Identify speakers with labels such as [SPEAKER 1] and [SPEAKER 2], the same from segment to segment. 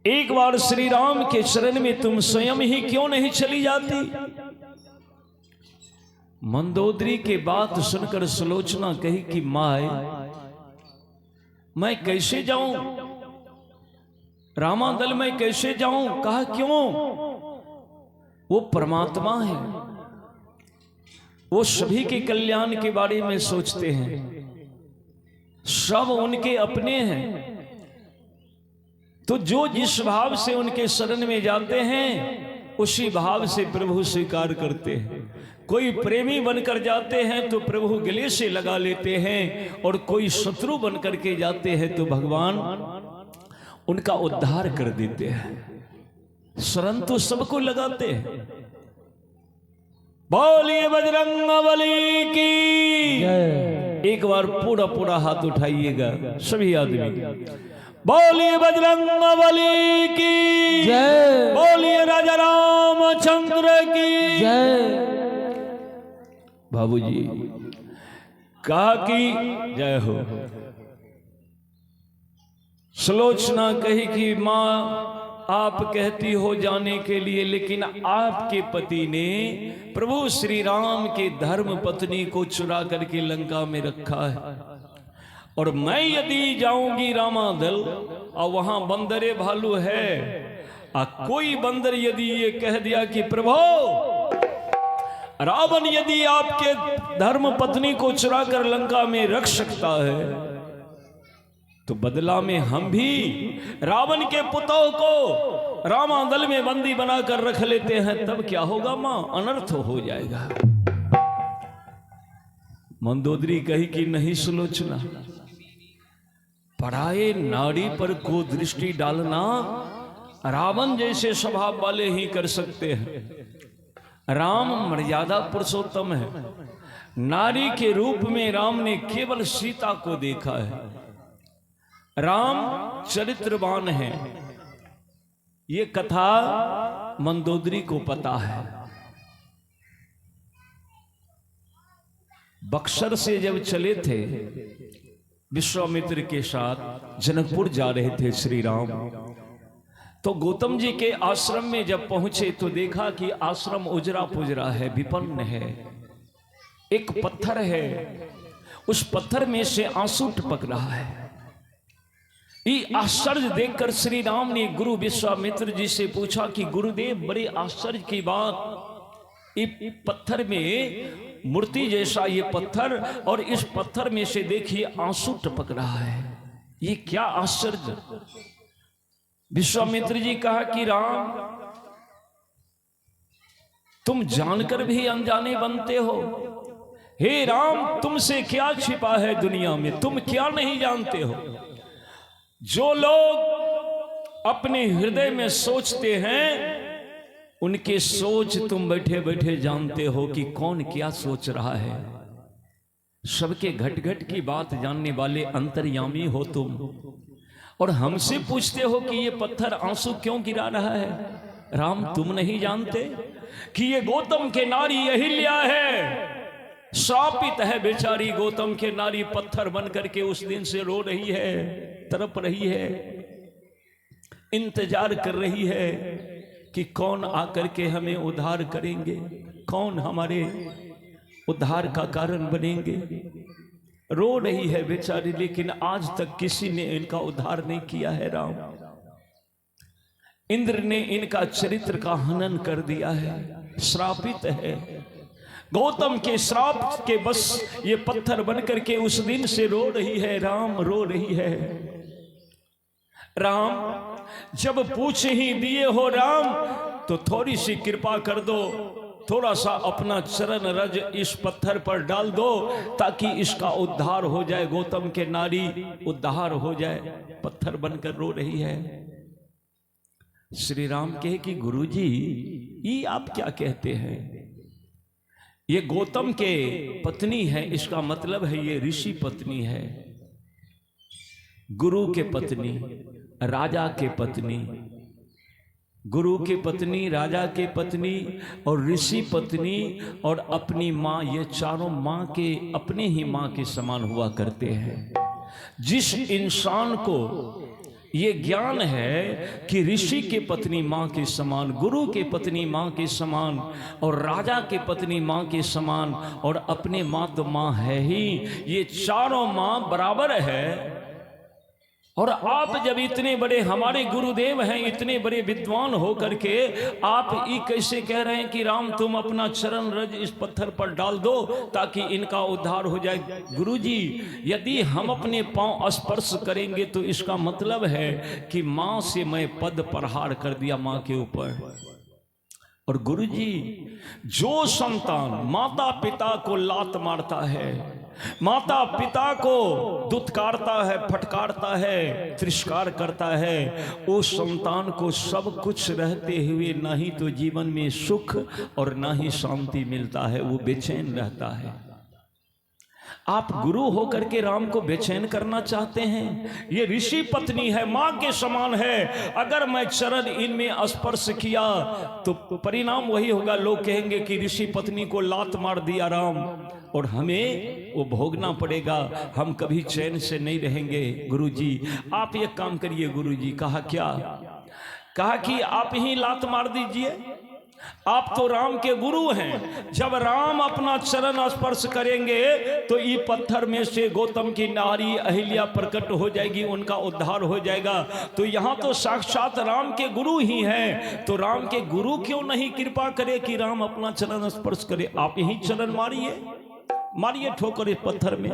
[SPEAKER 1] एक बार श्री राम के शरण में तुम स्वयं ही क्यों नहीं चली जाती? मंदोदरी के बात सुनकर सुलोचना कही कि माए मैं कैसे जाऊं, रामादल में कैसे जाऊं? कहा क्यों? वो परमात्मा है, वो सभी के कल्याण के बारे में सोचते हैं, सब उनके अपने हैं। तो जो जिस भाव से उनके शरण में जाते हैं उसी भाव से प्रभु स्वीकार करते हैं। कोई प्रेमी बनकर जाते हैं तो प्रभु गले से लगा लेते हैं, और कोई शत्रु बनकर के जाते हैं तो भगवान उनका उद्धार कर देते हैं। शरण तो सबको लगाते हैं। बोलिए बजरंगबली की। एक बार पूरा पूरा हाथ उठाइएगा सभी आदमी। बोलिए बजरंगबली की जय। बोलिए राजा रामचंद्र की जय। बाबूजी कहा कि जय हो। सुलोचना कही कि मां आप कहती हो जाने के लिए, लेकिन आपके पति ने प्रभु श्री राम के धर्म पत्नी को चुरा करके लंका में रखा है, और मैं यदि जाऊंगी रामादल और वहां बंदरे भालू है, कोई बंदर यदि ये कह दिया कि प्रभु रावण यदि आपके धर्म पत्नी को चुरा कर लंका में रख सकता है, तो बदला में हम भी रावण के पुतों को रामादल में बंदी बनाकर रख लेते हैं, तब क्या होगा मां? अनर्थ हो जाएगा। मंदोदरी कही कि नहीं सुलोचना, पराये नारी पर को दृष्टि डालना रावण जैसे स्वभाव वाले ही कर सकते हैं। राम मर्यादा पुरुषोत्तम है। नारी के रूप में राम ने केवल सीता को देखा है। राम चरित्रवान है, ये कथा मंदोदरी को पता है। बक्सर से जब चले थे विश्वामित्र के साथ, जनकपुर जा रहे थे श्री राम, तो गौतम जी के आश्रम में जब पहुंचे तो देखा कि आश्रम उजरा पुजरा है, विपन्न है। एक पत्थर है, उस पत्थर में से आंसू टपक रहा है। ये आश्चर्य देखकर श्री राम ने गुरु विश्वामित्र जी से पूछा कि गुरुदेव बड़े आश्चर्य की बात, ये पत्थर में मूर्ति जैसा ये पत्थर, और इस पत्थर में से देखिए आंसू टपक रहा है, ये क्या आश्चर्य। विश्वामित्र जी कहा कि राम तुम जानकर भी अनजाने बनते हो। हे राम तुमसे क्या छिपा है दुनिया में, तुम क्या नहीं जानते हो। जो लोग अपने हृदय में सोचते हैं उनके सोच तुम बैठे बैठे जानते हो कि कौन क्या सोच रहा है। सबके घट घट की बात जानने वाले अंतर्यामी हो तुम, और हमसे पूछते हो कि ये पत्थर आंसू क्यों गिरा रहा है। राम तुम नहीं जानते कि ये गौतम के नारी अहिल्या है, श्रापित है बेचारी गौतम के नारी, पत्थर बन करके उस दिन से रो रही है, तड़प रही है, इंतजार कर रही है कि कौन आकर के हमें उद्धार करेंगे, कौन हमारे उद्धार का कारण बनेंगे। रो रही है बेचारी, लेकिन आज तक किसी ने इनका उद्धार नहीं किया है। राम इंद्र ने इनका चरित्र का हनन कर दिया है, श्रापित है। गौतम के श्राप के बस ये पत्थर बनकर के उस दिन से रो रही है। राम रो रही है। राम जब पूछ ही दिए हो राम, तो थोड़ी सी कृपा कर दो, थोड़ा सा अपना चरण रज इस पत्थर पर डाल दो ताकि इसका उद्धार हो जाए, गौतम के नारी उद्धार हो जाए। पत्थर बनकर रो रही है। श्री राम कहे कि गुरुजी ये आप क्या कहते हैं, ये गौतम के पत्नी है, इसका मतलब है ये ऋषि पत्नी है, गुरु के पत्नी, राजा के पत्नी, गुरु के पत्नी, राजा के पत्नी और ऋषि पत्नी और अपनी माँ, ये चारों माँ के अपने ही माँ के समान हुआ करते हैं। जिस इंसान को ये ज्ञान है कि ऋषि के पत्नी माँ के समान, गुरु के पत्नी माँ के समान, और राजा के पत्नी माँ के समान, और अपने माँ तो माँ है ही। ये चारों माँ बराबर है। और आप जब इतने बड़े हमारे गुरुदेव हैं, इतने बड़े विद्वान हो करके आप ये कैसे कह रहे हैं कि राम तुम अपना चरण रज इस पत्थर पर डाल दो ताकि इनका उद्धार हो जाए। गुरुजी, यदि हम अपने पांव स्पर्श करेंगे तो इसका मतलब है कि मां से मैं पद प्रहार कर दिया मां के ऊपर। और गुरुजी, जो संतान माता पिता को लात मारता है, माता पिता को दुत्कारता है, फटकारता है, तिरस्कार करता है, उस संतान को सब कुछ रहते हुए ना ही तो जीवन में सुख और ना ही शांति मिलता है, वो बेचैन रहता है। आप गुरु होकर के राम को बेचैन करना चाहते हैं? ये ऋषि पत्नी है, मां के समान है। अगर मैं चरण इनमें स्पर्श किया तो परिणाम वही होगा, लोग कहेंगे कि ऋषि पत्नी को लात मार दिया राम, और हमें वो भोगना पड़ेगा, हम कभी चैन से नहीं रहेंगे। गुरुजी आप एक काम करिए। गुरुजी कहा क्या? कहा कि आप ही लात मार दीजिए, आप तो राम के गुरु हैं। जब राम अपना चरण स्पर्श करेंगे तो ये पत्थर में से गौतम की नारी अहिल्या प्रकट हो जाएगी, उनका उद्धार हो जाएगा। तो यहाँ तो साक्षात राम के गुरु ही हैं, तो राम के गुरु क्यों नहीं कृपा करे कि राम अपना चरण स्पर्श करे? आप ही चरण मारिए, मारिए ठोकर इस पत्थर में।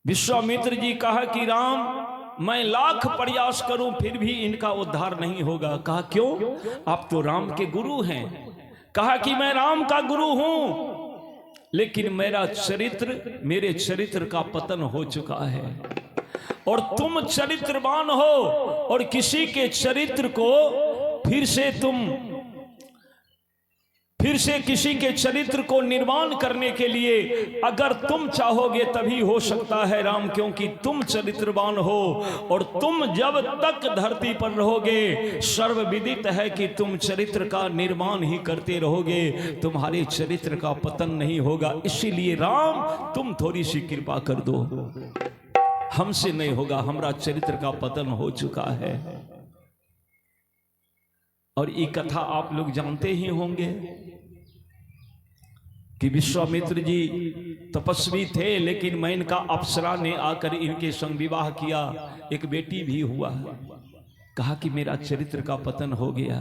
[SPEAKER 1] विश्वामित्र जी कहा कि राम मैं लाख प्रयास करूं फिर भी इनका उद्धार नहीं होगा। कहा क्यों? आप तो राम के गुरु हैं। कहा कि मैं राम का गुरु हूं, लेकिन मेरा चरित्र, मेरे चरित्र का पतन हो चुका है, और तुम चरित्रवान हो, और किसी के चरित्र को फिर से किसी के चरित्र को निर्माण करने के लिए अगर तुम चाहोगे तभी हो सकता है राम, क्योंकि तुम चरित्रवान हो, और तुम जब तक धरती पर रहोगे सर्वविदित है कि तुम चरित्र का निर्माण ही करते रहोगे, तुम्हारे चरित्र का पतन नहीं होगा। इसीलिए राम तुम थोड़ी सी कृपा कर दो, हमसे नहीं होगा, हमारा चरित्र का पतन हो चुका है। और ये कथा आप लोग जानते ही होंगे कि विश्वामित्र जी तपस्वी थे, लेकिन मेनका अप्सरा ने आकर इनके संग विवाह किया, एक बेटी भी हुआ। कहा कि मेरा चरित्र का पतन हो गया,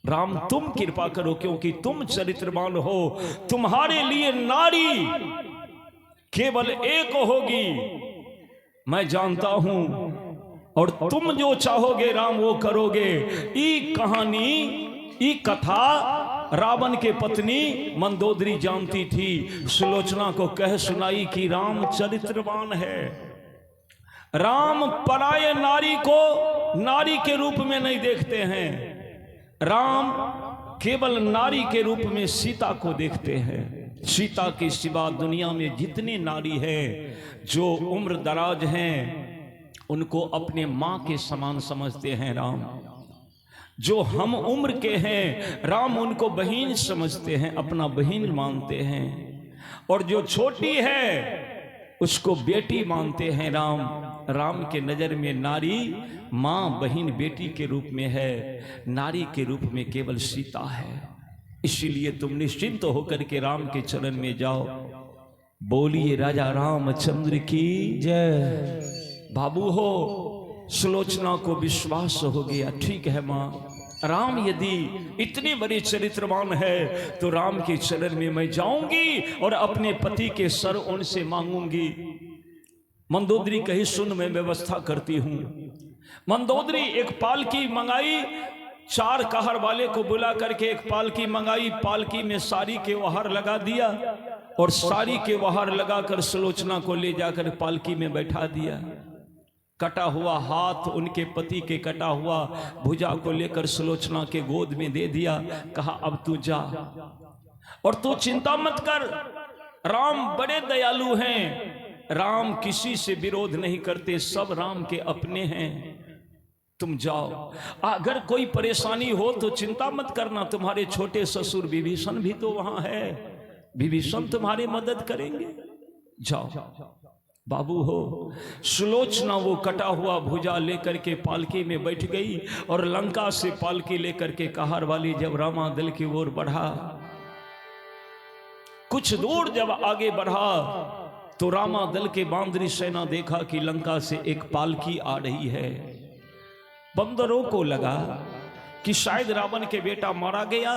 [SPEAKER 1] राम तुम कृपा करो, क्योंकि तुम चरित्रवान हो, तुम्हारे लिए नारी केवल एक होगी, मैं जानता हूं, और तुम जो चाहोगे राम वो करोगे। ई कहानी, ई कथा रावण के पत्नी मंदोदरी जानती थी, सुलोचना को कह सुनाई कि राम चरित्रवान है। राम पराये नारी को नारी के रूप में नहीं देखते हैं, राम केवल नारी के रूप में सीता को देखते हैं। सीता के सिवा दुनिया में जितनी नारी है जो उम्र दराज हैं उनको अपने मां के समान समझते हैं राम। जो हम उम्र के हैं राम उनको बहन समझते हैं, अपना बहन मानते हैं, और जो छोटी है उसको बेटी मानते हैं राम। राम के नजर में नारी मां, बहन, बेटी के रूप में है, नारी के रूप में केवल सीता है। इसीलिए तुम निश्चिंत होकर के राम के चरण में जाओ। बोलिए राजा रामचंद्र की जय। बाबू हो, सुलोचना को विश्वास हो गया, ठीक है मां, राम यदि इतने बड़े चरित्रवान है तो राम के चरण में मैं जाऊंगी और अपने पति के सर उनसे मांगूंगी। मंदोदरी कही सुन मैं व्यवस्था करती हूं। मंदोदरी एक पालकी मंगाई, 4 कहर वाले को बुला करके एक पालकी मंगाई, पालकी में साड़ी के वहार लगा दिया, और साड़ी के वहार लगाकर सुलोचना को ले जाकर पालकी में बैठा दिया। कटा हुआ हाथ उनके पति के कटा हुआ भुजा को लेकर सुलोचना के गोद में दे दिया। कहा अब तू जा और तू चिंता मत कर, राम बड़े दयालु हैं, राम किसी से विरोध नहीं करते, सब राम के अपने हैं, तुम जाओ। अगर कोई परेशानी हो तो चिंता मत करना, तुम्हारे छोटे ससुर विभीषण भी तो वहां है, विभीषण तुम्हारी मदद करेंगे, जाओ। बाबू हो। सुलोचना वो कटा हुआ भुजा लेकर के पालकी में बैठ गई और लंका से पालकी लेकर के कहार वाली जब रामादल की ओर बढ़ा, कुछ दूर जब आगे बढ़ा तो रामादल के बांदरी सेना देखा कि लंका से एक पालकी आ रही है। बंदरों को लगा कि शायद रावण के बेटा मारा गया,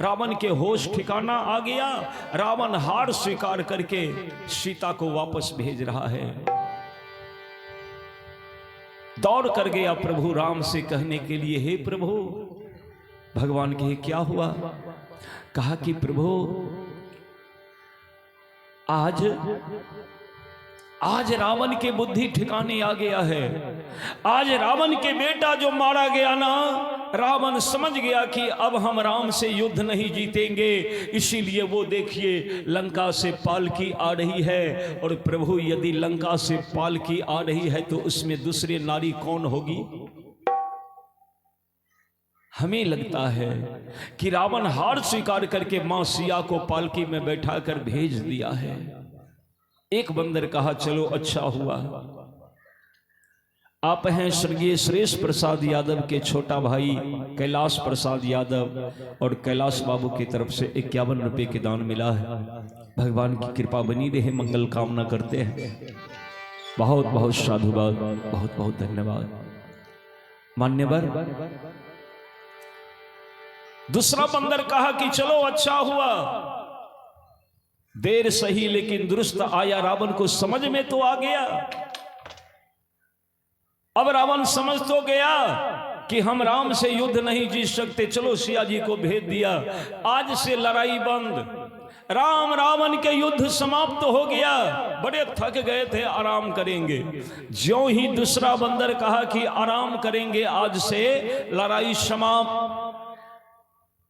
[SPEAKER 1] रावण के होश ठिकाना आ गया, रावण हार स्वीकार करके सीता को वापस भेज रहा है। दौड़ कर गया प्रभु राम से कहने के लिए, हे प्रभु। भगवान के क्या हुआ? कहा कि प्रभु आज रावण के बुद्धि ठिकाने आ गया है। आज रावण के बेटा जो मारा गया ना, रावण समझ गया कि अब हम राम से युद्ध नहीं जीतेंगे, इसीलिए वो देखिए लंका से पालकी आ रही है। और प्रभु यदि लंका से पालकी आ रही है तो उसमें दूसरी नारी कौन होगी? हमें लगता है कि रावण हार स्वीकार करके मां सिया को पालकी में बैठाकर भेज दिया है। एक बंदर कहा चलो अच्छा हुआ, आप हैं स्वर्गीय श्रेष्ठ प्रसाद यादव के छोटा भाई कैलाश प्रसाद यादव और कैलाश बाबू की तरफ से 51 रुपए के दान मिला है। भगवान की कृपा बनी रहे, मंगल कामना करते हैं। बहुत बहुत साधुवाद, बहुत बहुत धन्यवाद मान्यवर। दूसरा बंदर कहा कि चलो अच्छा हुआ, देर सही लेकिन दुरुस्त आया, रावण को समझ में तो आ गया। अब रावण समझ तो गया कि हम राम से युद्ध नहीं जीत सकते, चलो सिया जी को भेज दिया। आज से लड़ाई बंद, राम रावण के युद्ध समाप्त हो गया। बड़े थक गए थे, आराम करेंगे। ज्यों ही दूसरा बंदर कहा कि आराम करेंगे, आज से लड़ाई समाप्त।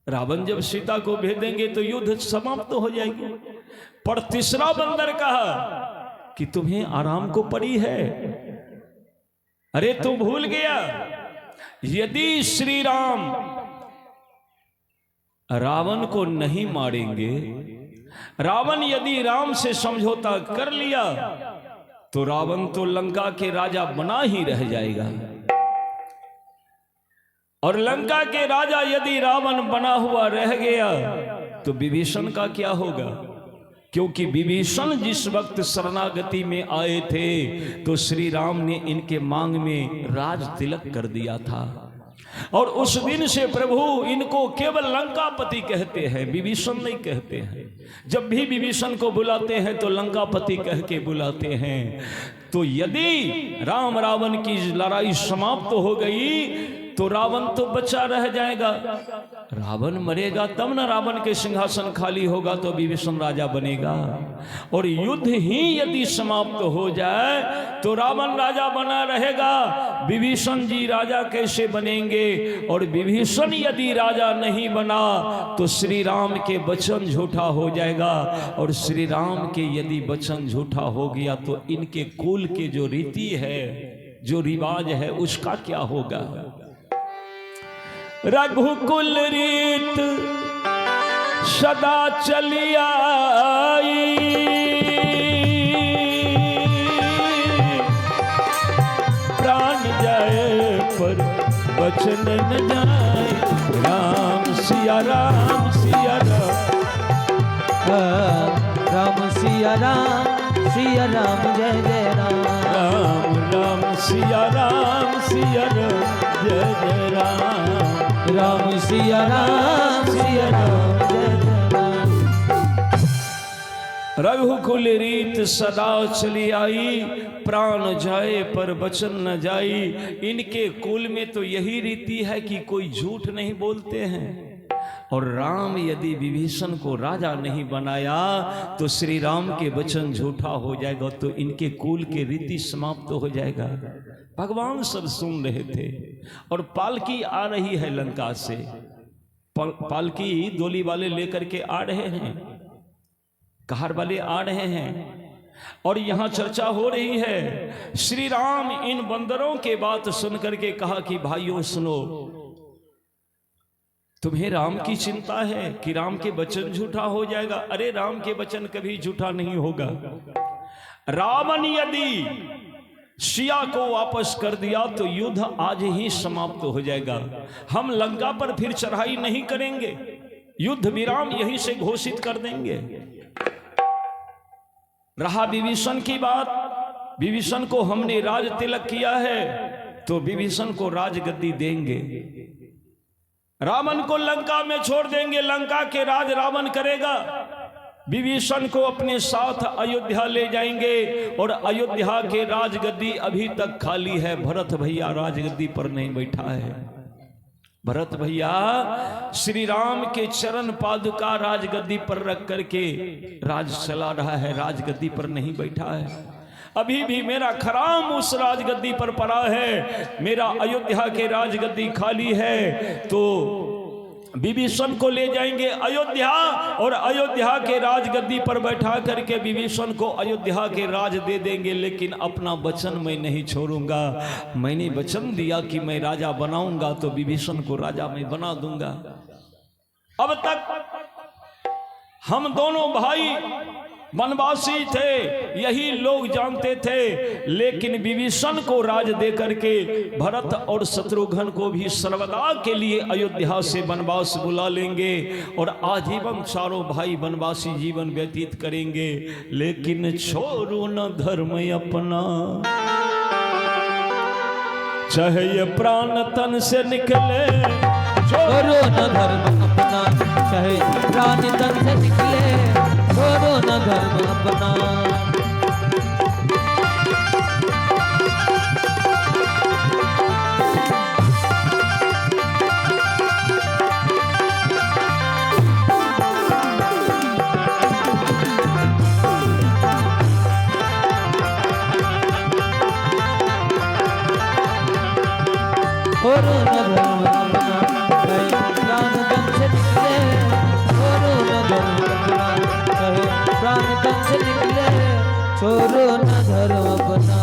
[SPEAKER 1] रावण जब सीता को भेजेंगे तो युद्ध समाप्त हो जाएगी। पर तीसरा बंदर कहा कि तुम्हें आराम को पड़ी है। अरे तू भूल गया, यदि श्री राम रावण को नहीं मारेंगे, रावण यदि राम से समझौता कर लिया तो रावण तो लंका के राजा बना ही रह जाएगा। और लंका के राजा यदि रावण बना हुआ रह गया तो विभीषण का क्या होगा? क्योंकि विभीषण जिस वक्त शरणागति में आए थे तो श्री राम ने इनके मांग में राज तिलक कर दिया था। और उस दिन से प्रभु इनको केवल लंकापति कहते हैं, विभीषण नहीं कहते हैं। जब भी विभीषण को बुलाते हैं तो लंकापति कह के बुलाते हैं। तो यदि राम रावण की लड़ाई समाप्त हो गई तो रावण तो बचा रह जाएगा। रावण मरेगा तब ना रावण के सिंहासन खाली होगा तो विभीषण राजा बनेगा। और युद्ध ही यदि समाप्त हो जाए तो रावण राजा बना रहेगा, विभीषण जी राजा कैसे बनेंगे? और विभीषण यदि राजा नहीं बना तो श्री राम के वचन झूठा हो जाएगा। और श्री राम के यदि वचन झूठा हो गया तो इनके कुल के जो रीति है, जो रिवाज है, उसका क्या होगा? रघुकुल रीत सदा चली आई, प्राण जाए पर वचन न जाए। राम सिया राम सिया राम,
[SPEAKER 2] राम सिया राम सिया राम जय जय राम।
[SPEAKER 1] राम राम सिया राम सिया राम जय जय राम।
[SPEAKER 2] राम सिया राम सिया राम जय जय राम।
[SPEAKER 1] रघुकुल रीत सदा चली आई, प्राण जाए पर वचन न जाई। इनके कुल में तो यही रीति है कि कोई झूठ नहीं बोलते हैं। और राम यदि विभीषण को राजा नहीं बनाया तो श्री राम के वचन झूठा हो जाएगा, तो इनके कुल के रीति समाप्त हो जाएगा। भगवान सब सुन रहे थे और पालकी आ रही है लंका से। पालकी डोली वाले लेकर के आ रहे हैं, कहार वाले आ रहे हैं और यहां चर्चा हो रही है। श्री राम इन बंदरों के बात सुनकर के कहा कि भाइयों सुनो, तुम्हें राम की चिंता है कि राम के वचन झूठा हो जाएगा। अरे राम के वचन कभी झूठा नहीं होगा। रावण यदि सिया को वापस कर दिया तो युद्ध आज ही समाप्त हो जाएगा। हम लंका पर फिर चढ़ाई नहीं करेंगे, युद्ध विराम यहीं से घोषित कर देंगे। रहा विभीषण की बात, विभीषण को हमने राज तिलक किया है तो विभीषण को राजगद्दी देंगे। रावण को लंका में छोड़ देंगे, लंका के राज रावण करेगा। विभीषण को अपने साथ अयोध्या ले जाएंगे और अयोध्या के राजगद्दी अभी तक खाली है। भरत भैया राजगद्दी पर नहीं बैठा है। भरत भैया श्री राम के चरण पादुका राजगद्दी पर रख करके राज चला रहा है, राजगद्दी पर नहीं बैठा है। अभी भी मेरा खराम उस राजगद्दी पर पड़ा है, मेरा अयोध्या के राजगद्दी खाली है। तो विभीषण को ले जाएंगे अयोध्या और अयोध्या के राजगद्दी पर बैठा करके विभीषण को अयोध्या के राज दे देंगे। लेकिन अपना वचन मैं नहीं छोड़ूंगा। मैंने वचन दिया कि मैं राजा बनाऊंगा तो विभीषण को राजा मैं बना दूंगा। अब तक हम दोनों भाई वनवासी थे, यही लोग जानते थे। लेकिन विभीषण को राज दे करके भरत और शत्रुघ्न को भी सर्वदा के लिए अयोध्या से वनवास बुला लेंगे और आजीवन चारों भाई वनवासी जीवन व्यतीत करेंगे। लेकिन छोड़ो न धर्म अपना, चाहे ये प्राण तन से निकले।
[SPEAKER 2] छोड़ो न धर्म अपना, चाहे प्राण तन से निकले। छोड़ो न धर्म अपना, छोड़ो न धर्म अपना, चाहे प्राण तन से निकले। छोड़ो न धर्म अपना, चाहे प्राण तन से निकले। छोड़ो न धर्म अपना।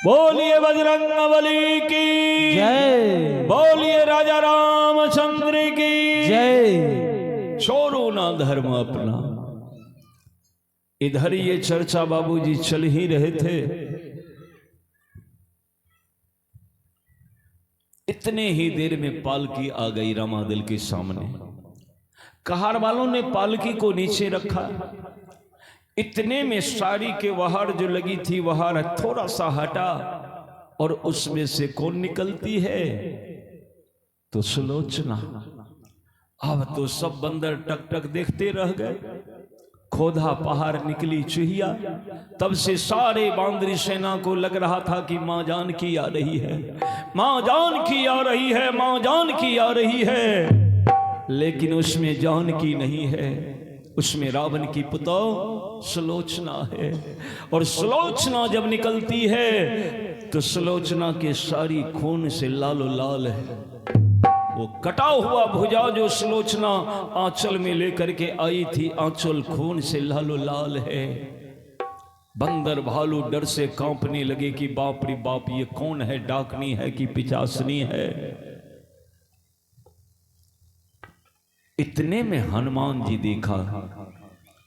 [SPEAKER 1] बोलिए बजरंगबली की
[SPEAKER 2] जय,
[SPEAKER 1] बोलिए राजा रामचंद्र की
[SPEAKER 2] जय।
[SPEAKER 1] छोड़ो ना धर्म अपना। इधर ये चर्चा बाबूजी चल ही रहे थे, इतने ही देर में पालकी आ गई रामादिल के सामने। कहार वालों ने पालकी को नीचे रखा। इतने में साड़ी के वहार जो लगी थी वहार थोड़ा सा हटा और उसमें से कौन निकलती है? तो सुलोचना। अब तो सब बंदर टक टक देखते रह गए। खोदा पहाड़ निकली चूहिया। तब से सारे बांदरी सेना को लग रहा था कि मां जानकी आ रही है, मां जानकी आ रही है, मां जानकी आ रही है। लेकिन उसमें जानकी नहीं है, उसमें रावण की पुतौ सुलोचना है। और सुलोचना जब निकलती है तो सुलोचना के सारी खून से लालो लाल है। वो कटा हुआ भुजा जो सुलोचना आंचल में लेकर के आई थी, आंचल खून से लालो लाल है। बंदर भालू डर से कांपने लगे कि बाप रे बाप, ये कौन है? डाकनी है कि पिचासनी है? इतने में हनुमान जी देखा।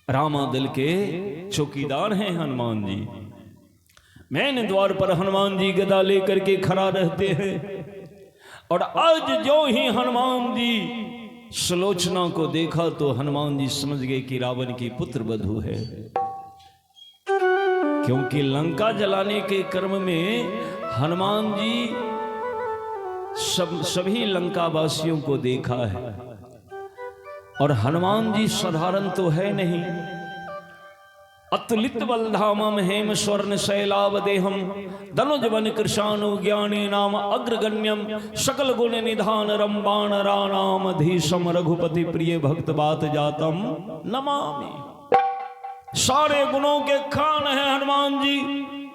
[SPEAKER 1] रामादल के चौकीदार हैं हनुमान जी। मैंने द्वार पर हनुमान जी गदा लेकर के खड़ा रहते हैं। और आज जो ही हनुमान जी सुलोचना को देखा तो हनुमान जी समझ गए कि रावण की पुत्र वधू है। क्योंकि लंका जलाने के क्रम में हनुमान जी सभी लंका वासियों को देखा है। और हनुमान जी साधारण तो है नहीं। अतुलित बलधामम हेम स्वर्ण शैलावदेहम धनुज वन कृशानु ज्ञानी नाम अग्रगण्यम सकल गुण निधान रंबाण राणाम धीशम रघुपति प्रिय भक्त बात जातम नमामि। सारे गुणों के खान है हनुमान जी।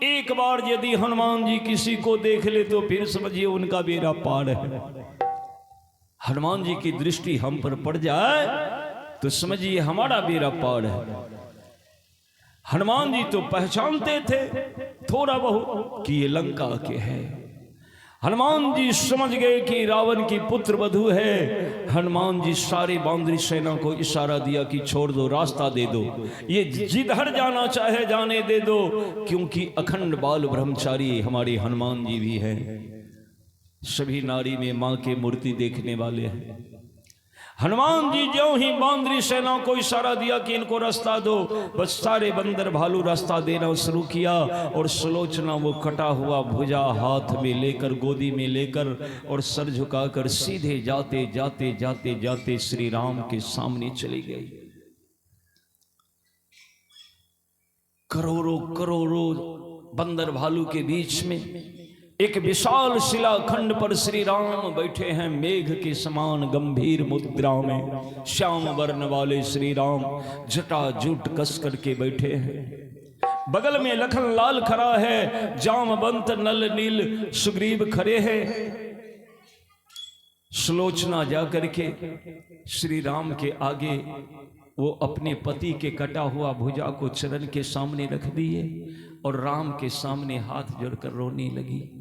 [SPEAKER 1] एक बार यदि हनुमान जी किसी को देख ले तो फिर समझिए उनका बेड़ा पार है। हनुमान जी की दृष्टि हम पर पड़ जाए तो समझिए हमारा बेड़ा पार है। हनुमान जी तो पहचानते थे थोड़ा बहुत कि ये लंका के हैं। हनुमान जी समझ गए कि रावण की पुत्र वधू है। हनुमान जी सारे बांदरी सेना को इशारा दिया कि छोड़ दो, रास्ता दे दो, ये जिधर जाना चाहे जाने दे दो, क्योंकि अखंड बाल ब्रह्मचारी हमारे हनुमान जी भी हैं। सभी नारी में मां की मूर्ति देखने वाले हैं। हनुमान जी ज्यों ही बांदरी सेना को इशारा दिया कि इनको रास्ता दो, बस सारे बंदर भालू रास्ता देना शुरू किया। और सुलोचना वो कटा हुआ भुजा हाथ में लेकर, गोदी में लेकर और सर झुकाकर सीधे जाते जाते जाते जाते श्री राम के सामने चली गई। करोड़ों करोड़ों बंदर भालू के बीच में एक विशाल शिलाखंड पर श्री राम बैठे हैं, मेघ के समान गंभीर मुद्रा में। श्याम वर्ण वाले श्री राम जटाजूट कस करके बैठे हैं। बगल में लखन लाल खड़ा है, जामवंत नल नील सुग्रीव खड़े हैं। सुलोचना जाकर के श्री राम के आगे वो अपने पति के कटा हुआ भुजा को चरण के सामने रख दिए और राम के सामने हाथ जोड़कर रोने लगी।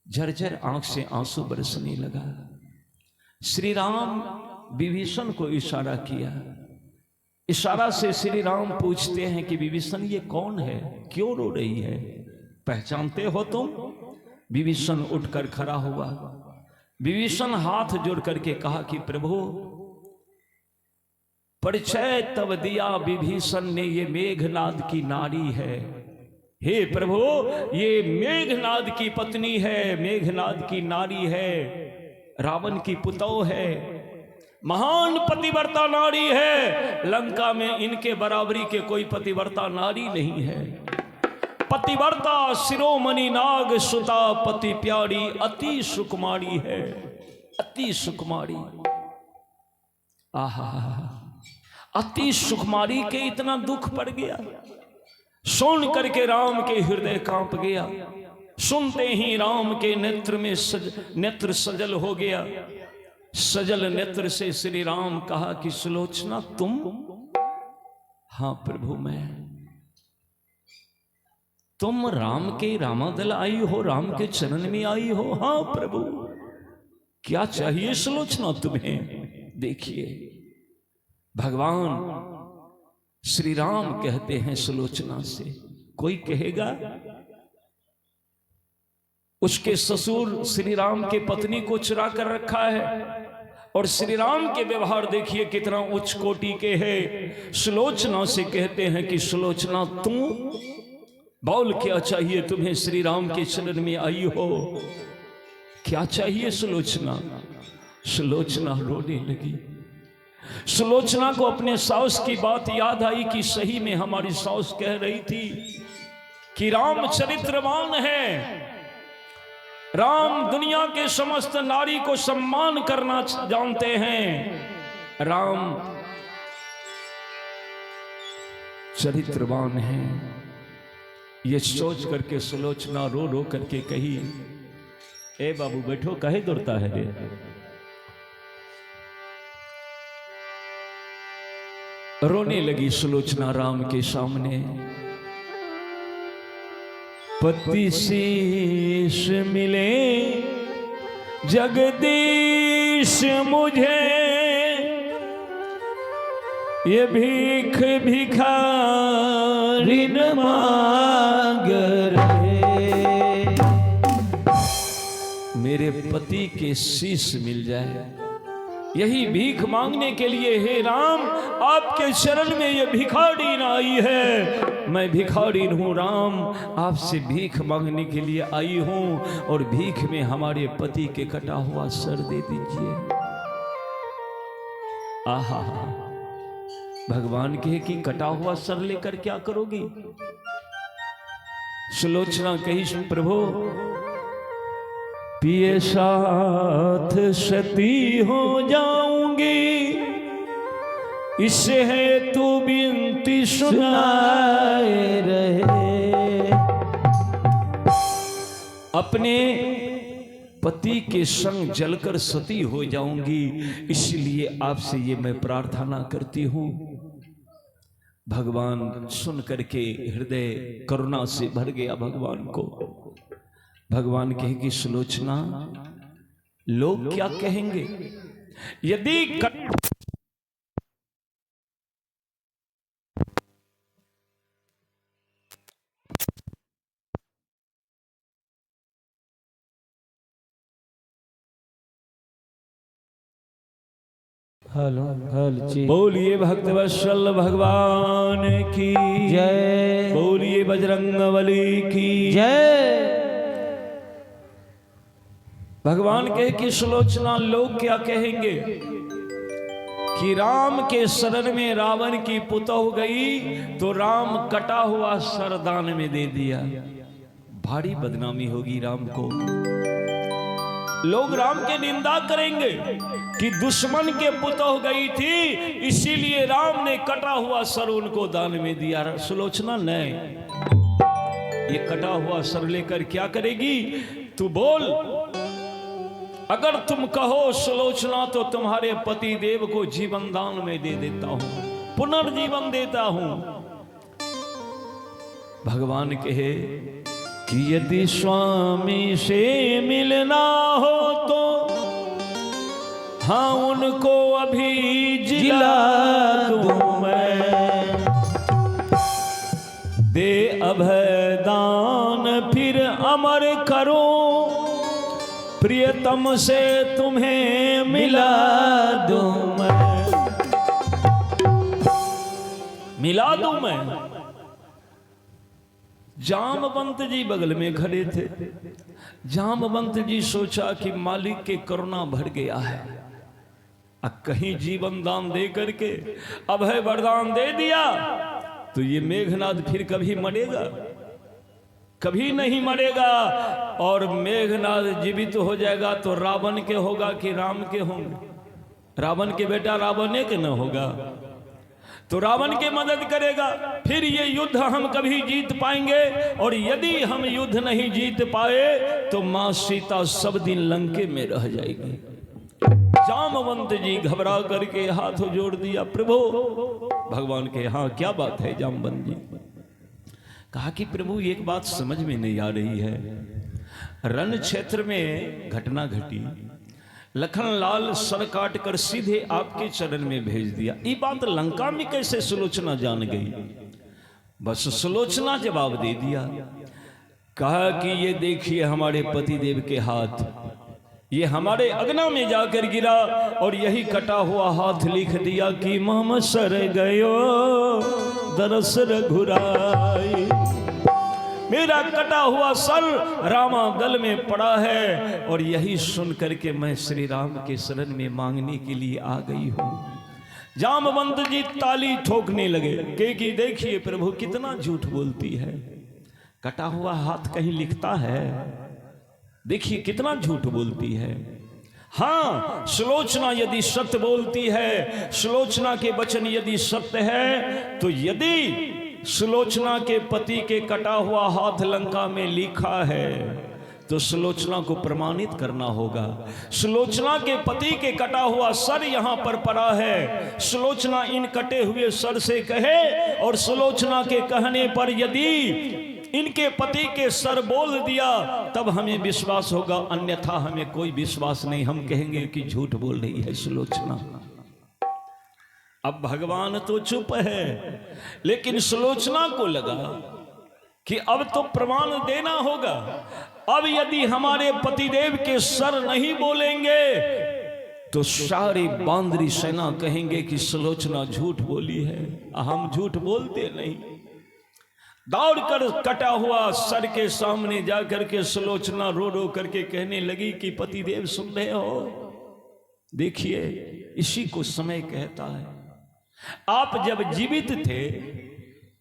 [SPEAKER 1] झरझर आंख से आंसू बरसने लगा। श्री राम विभीषण को इशारा किया। इशारा से श्री राम पूछते हैं कि विभीषण ये कौन है, क्यों रो रही है, पहचानते हो तुम? विभीषण उठकर खड़ा हुआ। विभीषण हाथ जोड़ करके कहा कि प्रभु, परिचय तब दिया विभीषण ने, ये मेघनाद की नारी है। हे प्रभु, ये मेघनाद की पत्नी है, मेघनाद की नारी है, रावण की पुतौ है, महान पतिव्रता नारी है। लंका में इनके बराबरी के कोई पतिव्रता नारी नहीं है। पतिव्रता शिरोमणि नाग सुता, पति प्यारी अति सुकुमारी है, अति सुकुमारी। आहा, अति सुकुमारी के इतना दुख पड़ गया। सुन करके राम के हृदय कांप गया। सुनते ही राम के नेत्र में नेत्र सजल हो गया। सजल नेत्र से श्री राम कहा कि सुलोचना तुम? हाँ प्रभु मैं। तुम राम के रामादल आई हो, राम के चरण में आई हो? हाँ प्रभु। क्या चाहिए सुलोचना तुम्हें? देखिए भगवान श्री राम कहते हैं सुलोचना से, कोई कहेगा उसके ससुर श्री राम के पत्नी को चुरा कर रखा है, और श्री राम के व्यवहार देखिए कितना उच्च कोटि के हैं। सुलोचना से कहते हैं कि सुलोचना तुम बोल, क्या चाहिए तुम्हें? श्री राम के चरण में आई हो, क्या चाहिए सुलोचना? सुलोचना रोने लगी। सुलोचना को अपने सास की बात याद आई कि सही में हमारी सास कह रही थी कि राम चरित्रवान है, राम दुनिया के समस्त नारी को सम्मान करना जानते हैं, राम चरित्रवान है। ये सोच करके सुलोचना रो रो करके कही, ए बाबू बैठो, कहे दौड़ता है रे? रोने लगी सुलोचना राम के सामने। पति शीश मिले जगदीश मुझे, ये भीख भिखारी न मांग रहे। मेरे पति के शीश मिल जाए, यही भीख मांगने के लिए हे राम आपके शरण में ये भिखारी आई है। मैं भिखारी हूँ राम, आपसे भीख मांगने के लिए आई हूँ, और भीख में हमारे पति के कटा हुआ सर दे दीजिए। आहा, भगवान कहे कि कटा हुआ सर लेकर क्या करोगी? सुलोचना कही, प्रभु पिए साथ सती हो जाऊंगी, इससे है तू विनती सुनाए रहे। अपने पति के संग जलकर सती हो जाऊंगी, इसलिए आपसे ये मैं प्रार्थना करती हूँ। भगवान सुन करके हृदय करुणा से भर गया। भगवान को भगवान कहे कि सुलोचना, लोग क्या कहेंगे यदि
[SPEAKER 2] हलो हल जी।
[SPEAKER 1] बोलिए भक्तवत्सल भगवान की
[SPEAKER 2] जय।
[SPEAKER 1] बोलिए बजरंगबली की
[SPEAKER 2] जय।
[SPEAKER 1] भगवान कहे कि सुलोचना, लोग क्या कहेंगे कि राम के शरण में रावण की पुतौह गई तो राम कटा हुआ सर दान में दे दिया। भारी बदनामी होगी राम को। लोग राम के निंदा करेंगे कि दुश्मन के पुतौह गई थी, इसीलिए राम ने कटा हुआ सर उनको दान में दिया। सुलोचना नहीं, ये कटा हुआ सर लेकर क्या करेगी? तू बोल। अगर तुम कहो सुलोचना तो तुम्हारे पति देव को जीवन दान में दे देता हूं, पुनर्जीवन देता हूं। भगवान कहे कि यदि स्वामी से मिलना हो तो हाँ उनको अभी जिला दूं मैं, दे अभय दान फिर अमर करूं, प्रियतम से तुम्हें मिला दूं मैं, मिला दूं मैं। जामवंत जी बगल में खड़े थे। जामवंत जी सोचा कि मालिक के करुणा भर गया है, अब कहीं जीवन दान दे करके अभय वरदान दे दिया तो ये मेघनाद फिर कभी मरेगा? कभी नहीं मरेगा। और मेघनाद जीवित हो जाएगा तो रावण के होगा कि राम के होंगे? रावण के बेटा रावण के न होगा तो रावण के मदद करेगा। फिर ये युद्ध हम कभी जीत पाएंगे? और यदि हम युद्ध नहीं जीत पाए तो मां सीता सब दिन लंके में रह जाएगी। जामवंत जी घबरा करके हाथ जोड़ दिया, प्रभु। भगवान के हाँ क्या बात है जामवंत जी? कहा कि प्रभु एक बात समझ में नहीं आ रही है। रण क्षेत्र में घटना घटी, लखनलाल सर काट कर सीधे आपके चरण में भेज दिया। ये बात लंका में कैसे सुलोचना जान गई? बस सुलोचना जवाब दे दिया। कहा कि ये देखिए हमारे पतिदेव के हाथ, ये हमारे अग्ना में जाकर गिरा और यही कटा हुआ हाथ लिख दिया कि मम सर गयो दरस रघुराई। मेरा कटा हुआ सर रामा गल में पड़ा है और यही सुन करके मैं श्री राम के शरण में मांगने के लिए आ गई हूं। जामवंत जी ताली ठोकने लगे कि देखिए प्रभु कितना झूठ बोलती है, कटा हुआ हाथ कहीं लिखता है? देखिए कितना झूठ बोलती है। हाँ, सुलोचना यदि सत्य बोलती है, सुलोचना के वचन यदि सत्य है, तो यदि सुलोचना के पति के कटा हुआ हाथ लंका में लिखा है तो सुलोचना को प्रमाणित करना होगा। सुलोचना के पति के कटा हुआ सर यहाँ पर पड़ा है, सुलोचना इन कटे हुए सर से कहे और सुलोचना के कहने पर यदि इनके पति के सर बोल दिया तब हमें विश्वास होगा, अन्यथा हमें कोई विश्वास नहीं। हम कहेंगे कि झूठ बोल रही है सुलोचना। अब भगवान तो चुप है, लेकिन सुलोचना को लगा कि अब तो प्रमाण देना होगा। अब यदि हमारे पतिदेव के सर नहीं बोलेंगे तो सारी बांदरी सेना कहेंगे कि सुलोचना झूठ बोली है। हम झूठ बोलते नहीं। दौड़कर कटा हुआ सर के सामने जाकर के सुलोचना रो रो करके कहने लगी कि पतिदेव सुन रहे हो, देखिए इसी को समय कहता है। आप जब जीवित थे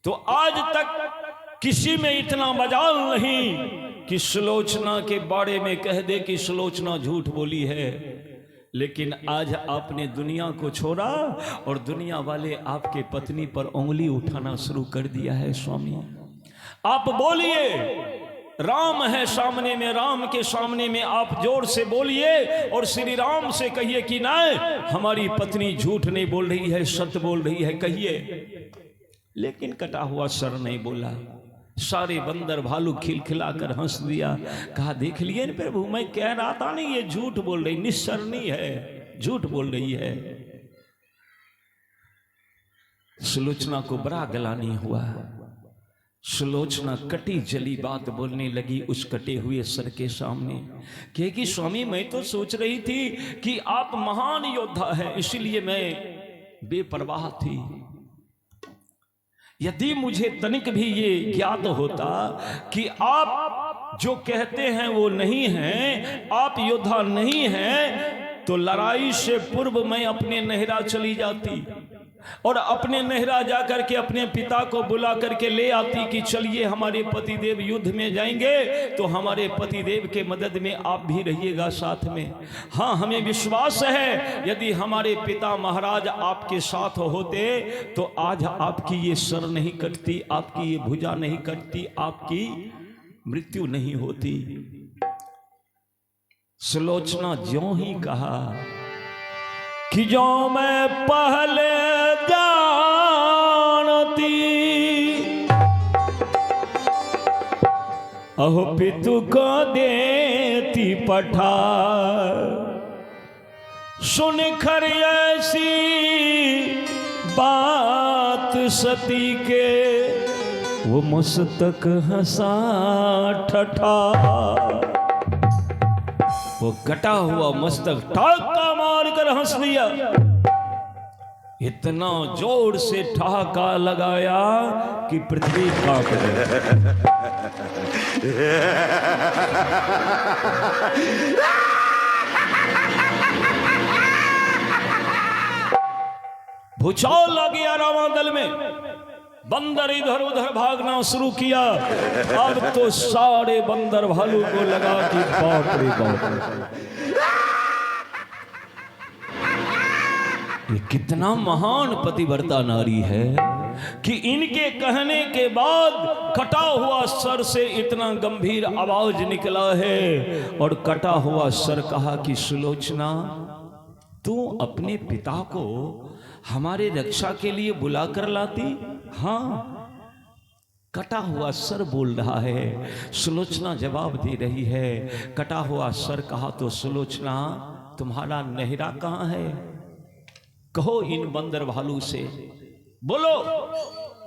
[SPEAKER 1] तो आज तक किसी में इतना मजाल नहीं कि सुलोचना के बारे में कह दे कि सुलोचना झूठ बोली है, लेकिन आज आपने दुनिया को छोड़ा और दुनिया वाले आपके पत्नी पर उंगली उठाना शुरू कर दिया है। स्वामी आप बोलिए, राम है सामने में, राम के सामने में आप जोर से बोलिए और श्री राम से कहिए कि नहीं हमारी पत्नी झूठ नहीं बोल रही है, सत्य बोल रही है, कहिए। लेकिन कटा हुआ सर नहीं बोला। सारे बंदर भालू खिलखिलाकर हंस दिया। कहा देख लिए न प्रभु, मैं कह रहा था नहीं, ये झूठ बोल रही, निस्सरनी है, झूठ बोल रही है। सुलोचना को बड़ा गलानी हुआ। सुलोचना कटी जली बात बोलने लगी उस कटे हुए सर के सामने। कहेगी स्वामी मैं तो सोच रही थी कि आप महान योद्धा हैं, इसलिए मैं बेपरवाह थी। यदि मुझे तनिक भी ये ज्ञात होता कि आप जो कहते हैं वो नहीं हैं, आप योद्धा नहीं हैं, तो लड़ाई से पूर्व मैं अपने नहरा चली जाती और अपने नहरा जाकर के अपने पिता को बुला करके ले आती कि चलिए हमारे पतिदेव युद्ध में जाएंगे, तो हमारे पतिदेव के मदद में आप भी रहिएगा साथ में। हाँ, हमें विश्वास है यदि हमारे पिता महाराज आपके साथ होते तो आज आपकी ये सर नहीं कटती, आपकी ये भुजा नहीं कटती, आपकी मृत्यु नहीं होती। सुलोचना ज्यों ही कहा कि जो मैं पहले जानती, अहो पितु को देती पठा, सुन कर ऐसी बात सती के वो मस्तक हंसा ठठा। वो कटा हुआ मस्तक ठाका मारकर हंस दिया। इतना जोर से ठहाका लगाया कि पृथ्वी कांप गई। भूचाल आ गया रावण में, बंदर इधर उधर भागना शुरू किया। अब तो सारे बंदर भालू को लगा कि बाप रे बाप, ये कितना महान पतिव्रता नारी है कि इनके कहने के बाद कटा हुआ सर से इतना गंभीर आवाज निकला है। और कटा हुआ सर कहा कि सुलोचना, तू अपने पिता को हमारे रक्षा के लिए बुला कर लाती। हाँ, कटा हुआ सर बोल रहा है। सुलोचना जवाब दे रही है। कटा हुआ सर कहा तो सुलोचना तुम्हारा नहरा कहाँ है? कहो इन बंदर भालू से, बोलो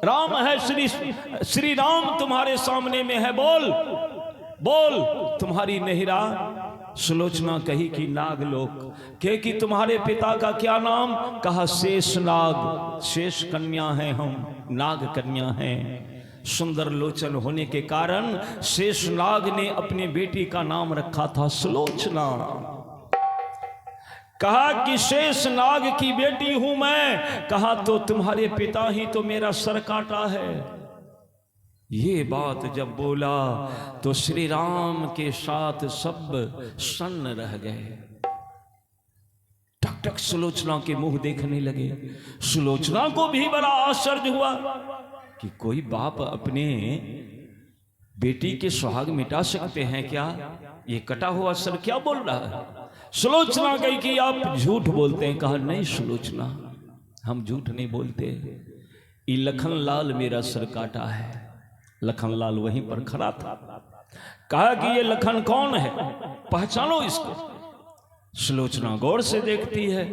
[SPEAKER 1] राम है, श्री राम तुम्हारे सामने में है, बोल बोल तुम्हारी नहरा। सुलोचना कही कि नागलोक। कहे कि तुम्हारे पिता का क्या नाम? कहा शेष नाग, शेष कन्या हैं हम, नाग कन्या हैं। सुंदर लोचन होने के कारण शेष नाग ने अपनी बेटी का नाम रखा था सुलोचना। कहा कि शेष नाग की बेटी हूं मैं। कहा तो तुम्हारे पिता ही तो मेरा सर काटा है। ये बात जब बोला तो श्री राम के साथ सब सन्न रह गए, टक टक सुलोचना के मुंह देखने लगे। सुलोचना को भी बड़ा आश्चर्य हुआ कि कोई बाप अपने बेटी के सुहाग मिटा सकते हैं क्या? ये कटा हुआ सर क्या बोल रहा है? सुलोचना कही कि आप झूठ बोलते हैं। कहा नहीं सुलोचना, हम झूठ नहीं बोलते। ये लखनलाल मेरा सर काटा है। लखनलाल वहीं पर खड़ा था। कहा कि ये लखन कौन है, पहचानो इसको। सुलोचना गौर से देखती है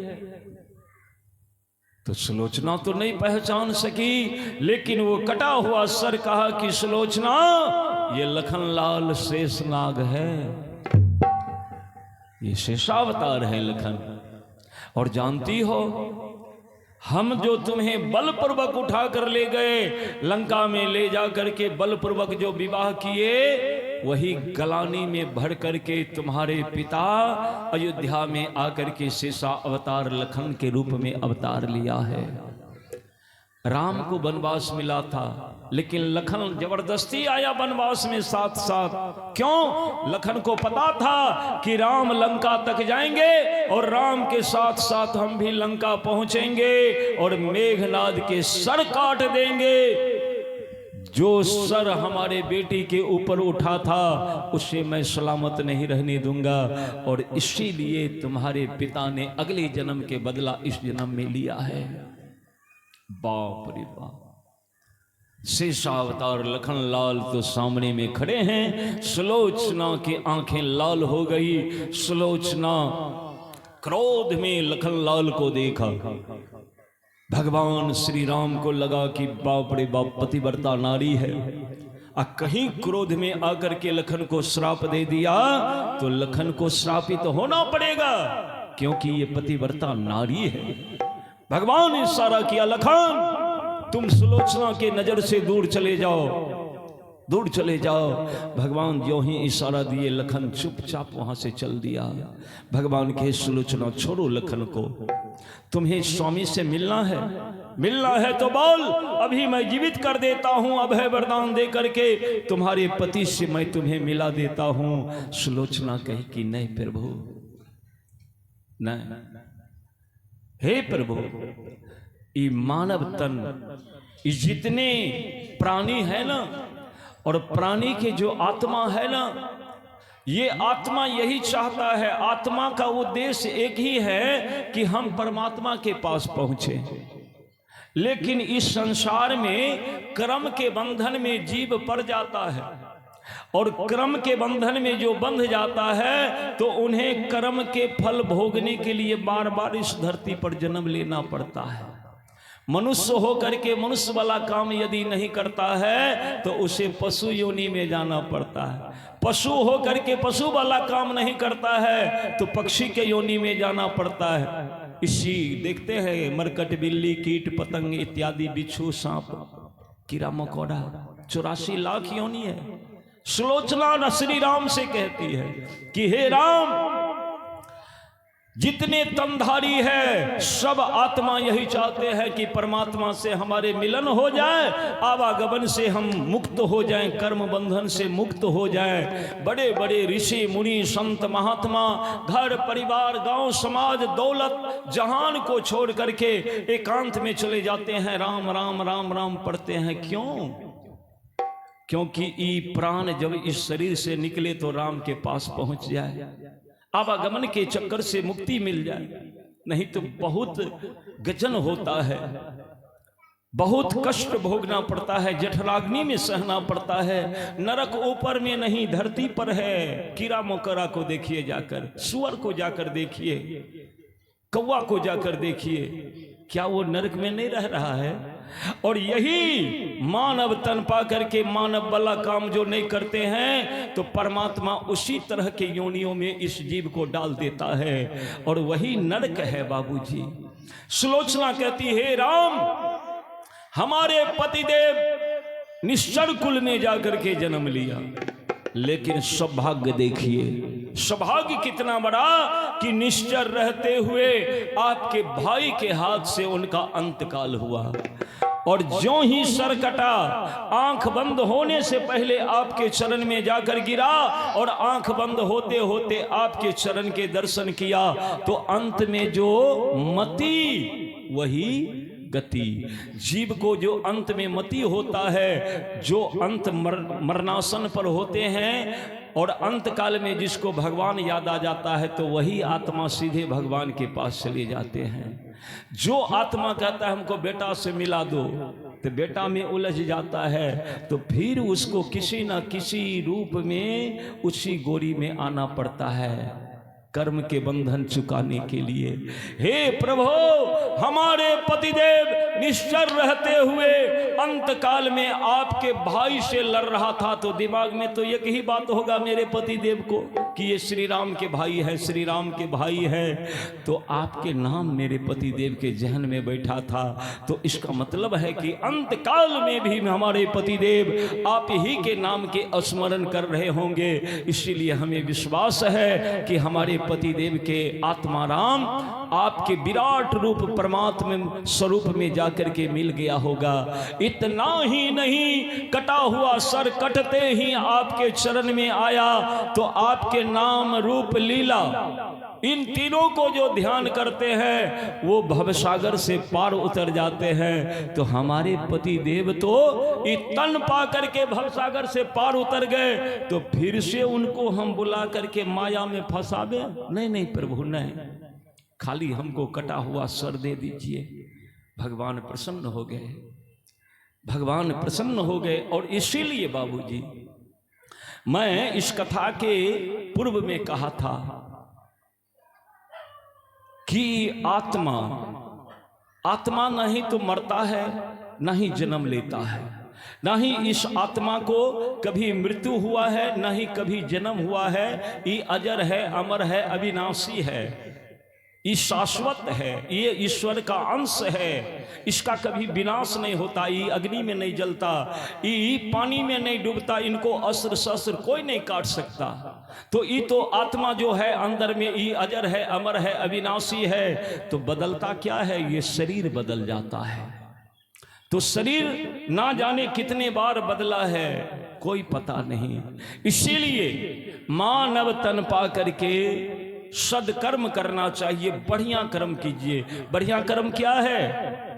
[SPEAKER 1] तो सुलोचना तो नहीं पहचान सकी, लेकिन वो कटा हुआ सर कहा कि सुलोचना ये लखनलाल शेषनाग है, ये शेषावतार है लखन। और जानती हो हम जो तुम्हें बलपूर्वक उठा कर ले गए, लंका में ले जा करके बलपूर्वक जो विवाह किए, वही गलानी में भर करके तुम्हारे पिता अयोध्या में आकर के शेषा अवतार लखन के रूप में अवतार लिया है। राम को वनवास मिला था, लेकिन लखन जबरदस्ती आया वनवास में साथ साथ। क्यों? लखन को पता था कि राम लंका तक जाएंगे और राम के साथ साथ हम भी लंका पहुंचेंगे और मेघनाद के सर काट देंगे। जो सर हमारे बेटी के ऊपर उठा था उसे मैं सलामत नहीं रहने दूंगा, और इसीलिए तुम्हारे पिता ने अगले जन्म के बदला इस जन्म में लिया है। बाप रे बाप, शेषावतार लखन लाल तो सामने में खड़े हैं। सुलोचना की आंखें लाल हो गई। सुलोचना क्रोध में लखन लाल को देखा। भगवान श्री राम को लगा कि बाप रे बाप, पतिव्रता नारी है। कहीं क्रोध में आकर के लखन को श्राप दे दिया तो लखन को श्रापित तो होना पड़ेगा, क्योंकि ये पतिव्रता नारी है। भगवान ने इशारा किया, लखन तुम सुलोचना के नजर से दूर चले जाओ, दूर चले जाओ। भगवान जो ही इशारा दिए लखन चुपचाप वहां से चल दिया। भगवान के सुलोचना छोड़ो लखन को, तुम्हें स्वामी से मिलना है, मिलना है तो बोल, अभी मैं जीवित कर देता हूं, अभय वरदान दे करके तुम्हारे पति से मैं तुम्हें मिला देता हूं। सुलोचना कही कि नहीं प्रभु, नहीं, हे प्रभु, ये मानव तन, ये जितने प्राणी है ना, और प्राणी के जो आत्मा है ना, ये आत्मा यही चाहता है, आत्मा का उद्देश्य एक ही है कि हम परमात्मा के पास पहुंचे। लेकिन इस संसार में कर्म के बंधन में जीव पड़ जाता है, और कर्म के बंधन में जो बंध जाता है तो उन्हें कर्म के फल भोगने के लिए बार बार इस धरती पर जन्म लेना पड़ता है। मनुष्य होकर के मनुष्य वाला काम यदि नहीं करता है तो उसे पशु योनि में जाना पड़ता है। पशु होकर के पशु वाला काम नहीं करता है तो पक्षी के योनि में जाना पड़ता है। इसी देखते हैं मरकट, बिल्ली, कीट पतंग इत्यादि, बिच्छू, सांप, कीड़ा मकोड़ा, 84 लाख योनि है। सुलोचना श्री राम से कहती है कि हे राम, जितने तनधारी है सब आत्मा यही चाहते हैं कि परमात्मा से हमारे मिलन हो जाए, आवागमन से हम मुक्त हो जाएं, कर्म बंधन से मुक्त हो जाएं। बड़े बड़े ऋषि मुनि संत महात्मा घर परिवार गांव समाज दौलत जहान को छोड़ करके एकांत में चले जाते हैं, राम राम राम राम पढ़ते हैं। क्यों? क्योंकि ये प्राण जब इस शरीर से निकले तो राम के पास पहुंच जाए, आवागमन के चक्कर से मुक्ति मिल जाए। नहीं तो बहुत गजन होता है, बहुत कष्ट भोगना पड़ता है, जठराग्नि में सहना पड़ता है। नरक ऊपर में नहीं धरती पर है। कीड़ा मकोड़ा को देखिए जाकर, सुअर को जाकर देखिए, कौवा को जाकर देखिए, क्या वो नरक में नहीं रह रहा है? और यही मानव तन पा करके मानव वाला काम जो नहीं करते हैं तो परमात्मा उसी तरह के योनियों में इस जीव को डाल देता है, और वही नरक है बाबूजी। सुलोचना कहती है, हे राम, हमारे पतिदेव निश्चर कुल में जाकर के जन्म लिया, लेकिन सौभाग्य देखिए, सौभाग्य कितना बड़ा कि निश्चर रहते हुए आपके भाई के हाथ से उनका अंतकाल हुआ। और ज्यों ही सर कटा, आंख बंद होने से पहले आपके चरण में जाकर गिरा, और आंख बंद होते होते आपके चरण के दर्शन किया, तो अंत में जो मति वही गति। जीव को जो अंत में मति होता है, जो अंत मरणासन पर होते हैं, और अंत काल में जिसको भगवान याद आ जाता है तो वही आत्मा सीधे भगवान के पास चले जाते हैं। जो आत्मा कहता है हमको बेटा से मिला दो, तो बेटा में उलझ जाता है, तो फिर उसको किसी न किसी रूप में उसी गोरी में आना पड़ता है कर्म के बंधन चुकाने के लिए। हे प्रभु, हमारे पतिदेव निश्चर रहते हुए अंत काल में आपके भाई से लड़ रहा था, तो दिमाग में तो एक ही बात होगा मेरे पतिदेव को कि ये श्री राम के भाई है, श्री राम के भाई है। तो आपके नाम मेरे पतिदेव के जहन में बैठा था, तो इसका मतलब है कि अंत काल में भी हमारे पतिदेव आप ही के नाम के स्मरण कर रहे होंगे। इसीलिए हमें विश्वास है कि हमारे पतिदेव के आत्मा राम आपके विराट रूप परमात्मा स्वरूप में जाकर के मिल गया होगा। इतना ही नहीं, कटा हुआ सर कटते ही आपके चरण में आया, तो आपके नाम रूप लीला इन तीनों को जो ध्यान करते हैं वो भवसागर से पार उतर जाते हैं। तो हमारे पति देव तो तन पा करके भवसागर से पार उतर गए, तो फिर से उनको हम बुला करके माया में फंसावे? नहीं नहीं प्रभु, नहीं, खाली हमको कटा हुआ सर दे दीजिए। भगवान प्रसन्न हो गए। भगवान प्रसन्न हो गए। और इसीलिए बाबूजी मैं इस कथा के पूर्व में कहा था कि आत्मा न ही तो मरता है, न ही जन्म लेता है, न ही इस आत्मा को कभी मृत्यु हुआ है, न ही कभी जन्म हुआ है। ये अजर है, अमर है, अविनाशी है, ये शाश्वत है, ये ईश्वर का अंश है। इसका कभी विनाश नहीं होता, ये अग्नि में नहीं जलता, ये पानी में नहीं डूबता, इनको अस्त्र शस्त्र कोई नहीं काट सकता। तो ये तो आत्मा जो है अंदर में, ये अजर है, अमर है, अविनाशी है। तो बदलता क्या है? ये शरीर बदल जाता है। तो शरीर ना जाने कितने बार बदला है, कोई पता नहीं। इसीलिए मानव तन पा करके सदकर्म करना चाहिए, बढ़िया कर्म कीजिए। बढ़िया कर्म क्या है?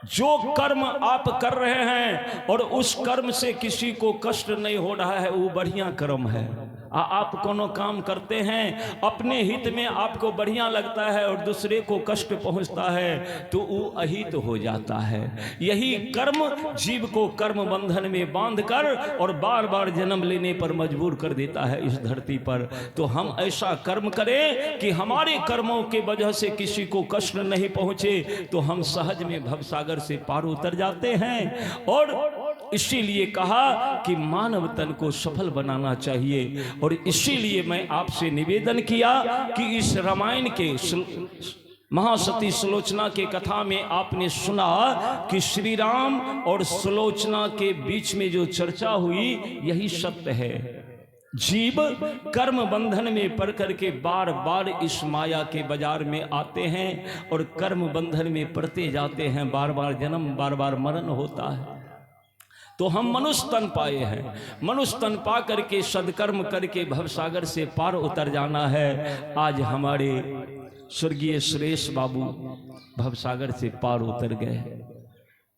[SPEAKER 1] जो कर्म आप कर रहे हैं और उस कर्म से किसी को कष्ट नहीं हो रहा है, वो बढ़िया कर्म है। आप कोनो काम करते हैं, अपने हित में आपको बढ़िया लगता है और दूसरे को कष्ट पहुंचता है, तो वो अहित हो जाता है। यही कर्म जीव को कर्म बंधन में बांधकर और बार बार जन्म लेने पर मजबूर कर देता है इस धरती पर। तो हम ऐसा कर्म करें कि हमारे कर्मों के वजह से किसी को कष्ट नहीं पहुंचे, तो हम सहज में भवसागर से पार उतर जाते हैं। और इसीलिए कहा कि मानव तन को सफल बनाना चाहिए। और इसीलिए मैं आपसे निवेदन किया कि इस रामायण के महासती सुलोचना के कथा में आपने सुना कि श्री राम और सुलोचना के बीच में जो चर्चा हुई, यही सत्य है। जीव कर्म बंधन में पड़ करके बार बार इस माया के बाजार में आते हैं और कर्म बंधन में पड़ते जाते हैं, बार बार जन्म, बार बार मरण होता है। तो हम मनुष्य तन पाए हैं, मनुष्य तन पा करके सदकर्म करके भवसागर से पार उतर जाना है। आज हमारे स्वर्गीय सुरेश बाबू भवसागर से पार उतर गए।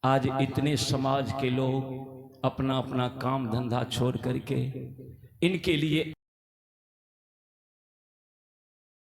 [SPEAKER 1] आज इतने समाज के लोग अपना अपना काम धंधा छोड़ करके इनके लिए